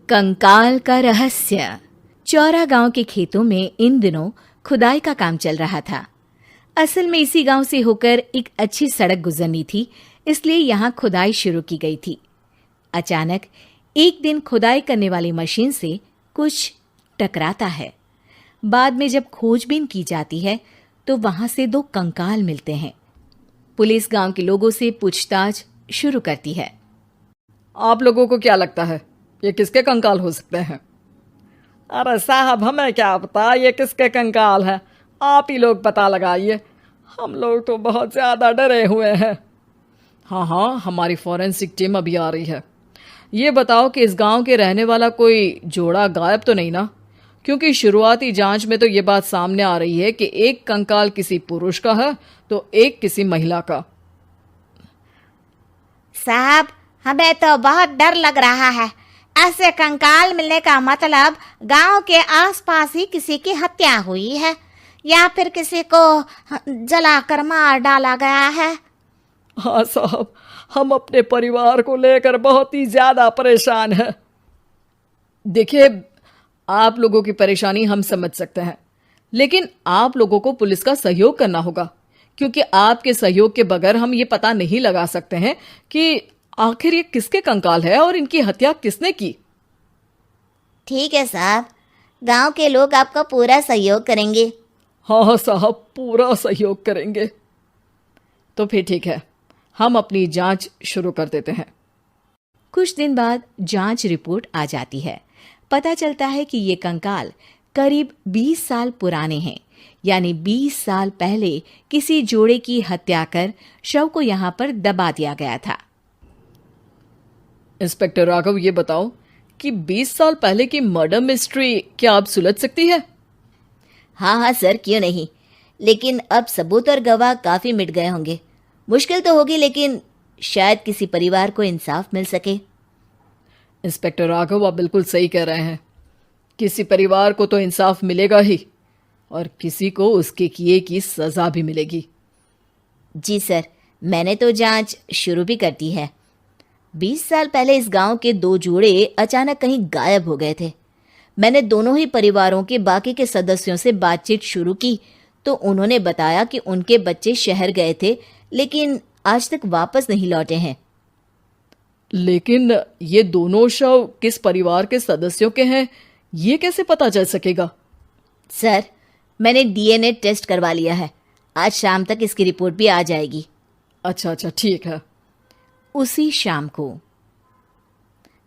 कंकाल का रहस्य। चौरा गांव के खेतों में इन दिनों खुदाई का काम चल रहा था। असल में इसी गांव से होकर एक अच्छी सड़क गुजरनी थी, इसलिए यहाँ खुदाई शुरू की गई थी। अचानक एक दिन खुदाई करने वाली मशीन से कुछ टकराता है। बाद में जब खोजबीन की जाती है तो वहां से 2 कंकाल मिलते हैं। पुलिस गांव के लोगों से पूछताछ शुरू करती है। आप लोगों को क्या लगता है ये किसके कंकाल हो सकते हैं? अरे साहब, हमें क्या पता ये किसके कंकाल है, आप ही लोग पता लगाइए। हम लोग तो बहुत ज़्यादा डरे हुए हैं। हाँ, हमारी फॉरेंसिक टीम अभी आ रही है। ये बताओ कि इस गांव के रहने वाला कोई जोड़ा गायब तो नहीं ना? क्योंकि शुरुआती जांच में तो ये बात सामने आ रही है कि एक कंकाल किसी पुरुष का है तो एक किसी महिला का। साहब, हमें तो बहुत डर लग रहा है। ऐसे कंकाल मिलने का मतलब गांव के आसपास ही किसी की हत्या हुई है या फिर किसी को जलाकर मार डाला गया है। हाँ साहब, हम अपने परिवार को लेकर बहुत ही ज़्यादा परेशान हैं। देखिए, आप लोगों की परेशानी हम समझ सकते हैं, लेकिन आप लोगों को पुलिस का सहयोग करना होगा, क्योंकि आपके सहयोग के बगैर हम ये पता नहीं लगा सकते हैं कि आखिर ये किसके कंकाल है और इनकी हत्या किसने की। ठीक है साहब, गांव के लोग आपका पूरा सहयोग करेंगे। हाँ साहब, पूरा सहयोग करेंगे। तो फिर ठीक है, हम अपनी जांच शुरू कर देते हैं। कुछ दिन बाद जांच रिपोर्ट आ जाती है। पता चलता है कि ये कंकाल करीब 20 साल पुराने हैं, यानी 20 साल पहले किसी जोड़े की हत्या कर शव को यहाँ पर दबा दिया गया था। इंस्पेक्टर राघव, ये बताओ कि 20 साल पहले की मर्डर मिस्ट्री क्या आप सुलझ सकती है? हाँ सर, क्यों नहीं। लेकिन अब सबूत और गवाह काफी मिट गए होंगे। मुश्किल तो होगी, लेकिन शायद किसी परिवार को इंसाफ मिल सके। इंस्पेक्टर राघव, आप बिल्कुल सही कह रहे हैं। किसी परिवार को तो इंसाफ मिलेगा ही और किसी को उसके किए की सजा भी मिलेगी। जी सर, मैंने तो जांच शुरू भी कर दी है। 20 साल पहले इस गांव के 2 जोड़े अचानक कहीं गायब हो गए थे। मैंने दोनों ही परिवारों के बाकी के सदस्यों से बातचीत शुरू की तो उन्होंने बताया कि उनके बच्चे शहर गए थे, लेकिन आज तक वापस नहीं लौटे हैं। लेकिन ये दोनों शव किस परिवार के सदस्यों के हैं, ये कैसे पता चल सकेगा? सर, मैंने डीएनए टेस्ट करवा लिया है। आज शाम तक इसकी रिपोर्ट भी आ जाएगी। अच्छा, ठीक है। उसी शाम को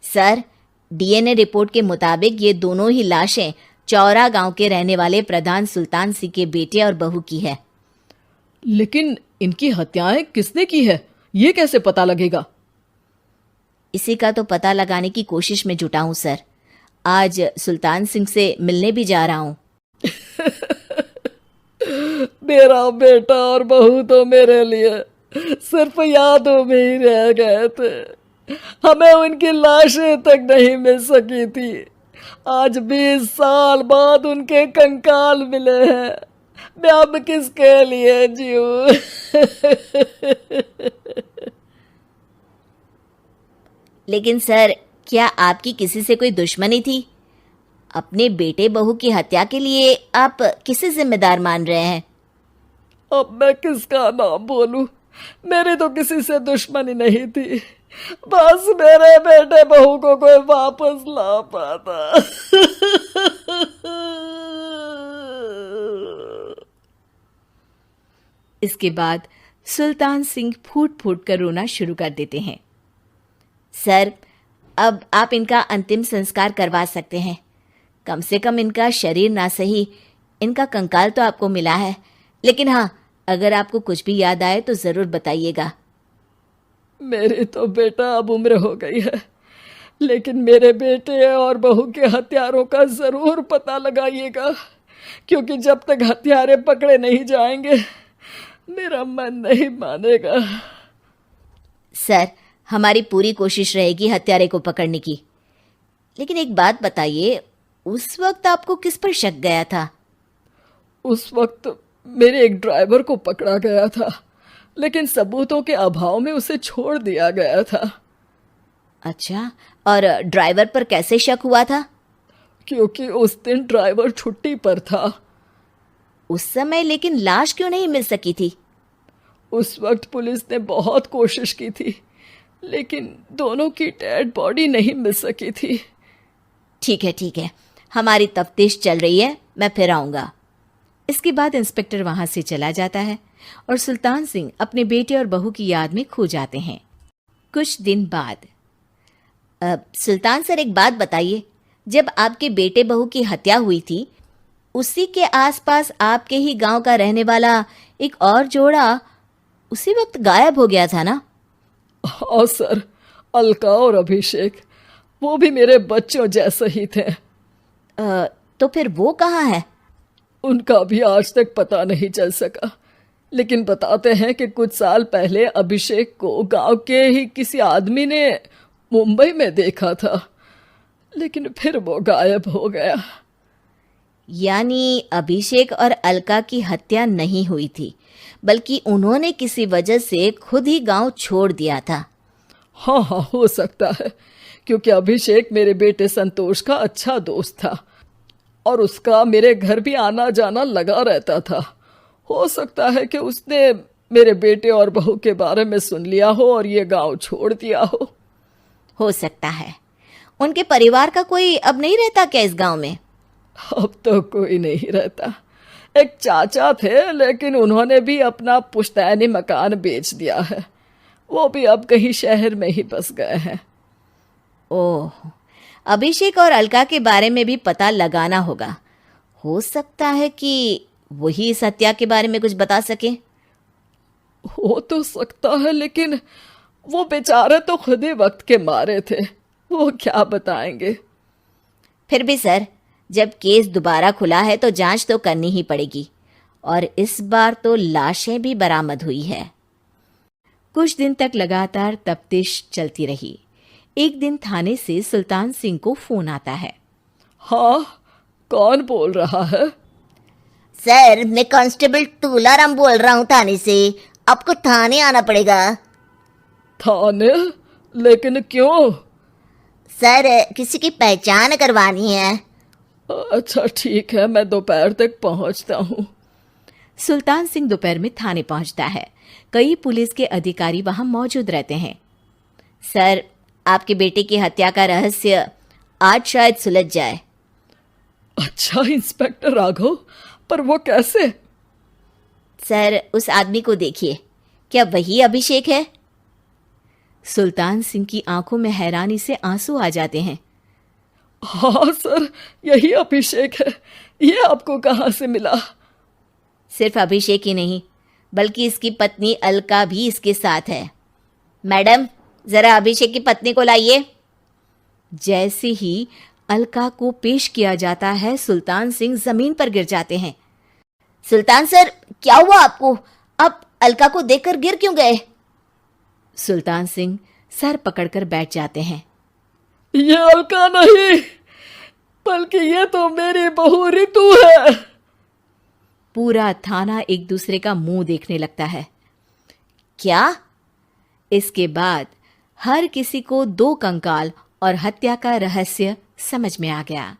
सर, डीएनए रिपोर्ट के मुताबिक ये दोनों ही लाशें चौरा गांव के रहने वाले प्रधान सुल्तान सिंह के बेटे और बहू की है। लेकिन इनकी हत्याएं किसने की है, ये कैसे पता लगेगा? इसी का तो पता लगाने की कोशिश में जुटा हूं सर। आज सुल्तान सिंह से मिलने भी जा रहा हूं। मेरा बेटा और बहू तो मेरे लिए सिर्फ यादों में ही रह गए थे। हमें उनकी लाशें तक नहीं मिल सकी थी। आज 20 साल बाद उनके कंकाल मिले हैं। मैं अब किसके लिए जीऊं? लेकिन सर, क्या आपकी किसी से कोई दुश्मनी थी? अपने बेटे बहू की हत्या के लिए आप किसे जिम्मेदार मान रहे हैं? अब मैं किसका नाम बोलूं? मेरी तो किसी से दुश्मनी नहीं थी, बस मेरे बेटे बहू को कोई वापस ला पाता। इसके बाद सुल्तान सिंह फूट फूट कर रोना शुरू कर देते हैं। सर, अब आप इनका अंतिम संस्कार करवा सकते हैं। कम से कम इनका शरीर ना सही, इनका कंकाल तो आपको मिला है। लेकिन हाँ, अगर आपको कुछ भी याद आए तो ज़रूर बताइएगा। मेरी तो बेटा अब उम्र हो गई है, लेकिन मेरे बेटे और बहू के हत्यारों का ज़रूर पता लगाइएगा, क्योंकि जब तक हत्यारे पकड़े नहीं जाएंगे मेरा मन नहीं मानेगा। सर, हमारी पूरी कोशिश रहेगी हत्यारे को पकड़ने की। लेकिन एक बात बताइए, उस वक्त आपको किस पर शक गया था? उस वक्त मेरे एक ड्राइवर को पकड़ा गया था, लेकिन सबूतों के अभाव में उसे छोड़ दिया गया था। अच्छा, और ड्राइवर पर कैसे शक हुआ था? क्योंकि उस दिन ड्राइवर छुट्टी पर था। उस समय लेकिन लाश क्यों नहीं मिल सकी थी? उस वक्त पुलिस ने बहुत कोशिश की थी, लेकिन दोनों की डेड बॉडी नहीं मिल सकी थी। ठीक है, हमारी तफ्तीश चल रही है, मैं फिर आऊंगा। इसके बाद इंस्पेक्टर वहां से चला जाता है और सुल्तान सिंह अपने बेटे और बहू की याद में खो जाते हैं। कुछ दिन बाद सुल्तान सर, एक बात बताइए, जब आपके बेटे बहू की हत्या हुई थी, उसी के आसपास आपके ही गांव का रहने वाला एक और जोड़ा उसी वक्त गायब हो गया था ना? हाँ सर, अलका और अभिषेक, वो भी मेरे बच्चों जैसे ही थे। तो फिर वो कहाँ है? उनका भी आज तक पता नहीं चल सका, लेकिन बताते हैं कि कुछ साल पहले अभिषेक को गांव के ही किसी आदमी ने मुंबई में देखा था, लेकिन फिर वो गायब हो गया। यानी अभिषेक और अलका की हत्या नहीं हुई थी, बल्कि उन्होंने किसी वजह से खुद ही गांव छोड़ दिया था। हाँ, हो सकता है, क्योंकि अभिषेक मेरे बेटे संतोष का अच्छा दोस्त था और उसका मेरे घर भी आना जाना लगा रहता था। हो सकता है कि उसने मेरे बेटे और बहू के बारे में सुन लिया हो और ये गांव छोड़ दिया हो सकता है। उनके परिवार का कोई अब नहीं रहता क्या इस गांव में? अब तो कोई नहीं रहता। एक चाचा थे, लेकिन उन्होंने भी अपना पुश्तैनी मकान बेच दिया है। वो भी अब कहीं शहर में ही बस गए हैं। ओह, अभिषेक और अलका के बारे में भी पता लगाना होगा। हो सकता है कि वही इस हत्या के बारे में कुछ बता सके। हो तो सकता है, लेकिन वो बेचारे तो खुद ही वक्त के मारे थे, वो क्या बताएंगे। फिर भी सर, जब केस दोबारा खुला है तो जांच तो करनी ही पड़ेगी, और इस बार तो लाशें भी बरामद हुई है। कुछ दिन तक लगातार तफ्तीश चलती रही। एक दिन थाने से सुल्तान सिंह को फोन आता है। हाँ, कौन बोल रहा है? सर, मैं कांस्टेबल तुलाराम बोल रहा हूँ थाने से। आपको थाने आना पड़ेगा। थाने? लेकिन क्यों? सर, किसी की पहचान करवानी है। अच्छा ठीक है, मैं दोपहर तक पहुंचता हूँ। सुल्तान सिंह दोपहर में थाने पहुंचता है। कई पुलिस के अधिकारी वहां मौजूद रहते हैं। सर, आपके बेटे की हत्या का रहस्य आज शायद सुलझ जाए। अच्छा इंस्पेक्टर राघव, पर वो कैसे? सर, उस आदमी को देखिए, क्या वही अभिषेक है? सुल्तान सिंह की आंखों में हैरानी से आंसू आ जाते हैं। हाँ सर, यही अभिषेक है। ये आपको कहाँ से मिला? सिर्फ अभिषेक ही नहीं, बल्कि इसकी पत्नी अलका भी इसके साथ है। मैडम, जरा अभिषेक की पत्नी को लाइए। जैसे ही अलका को पेश किया जाता है, सुल्तान सिंह जमीन पर गिर जाते हैं। सुल्तान सर, क्या हुआ आपको? आप अलका को देखकर गिर क्यों गए? सुल्तान सिंह सर पकड़कर बैठ जाते हैं। ये अलका नहीं, बल्कि ये तो मेरी बहू रितु है। पूरा थाना एक दूसरे का मुंह देखने लगता है। क्या? इसके बाद हर किसी को दो कंकाल और हत्या का रहस्य समझ में आ गया।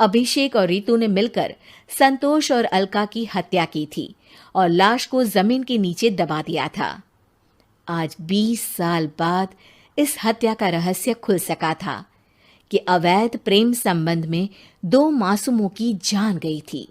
अभिषेक और रितु ने मिलकर संतोष और अलका की हत्या की थी और लाश को जमीन के नीचे दबा दिया था। आज 20 साल बाद इस हत्या का रहस्य खुल सका था कि अवैध प्रेम संबंध में 2 मासूमों की जान गई थी।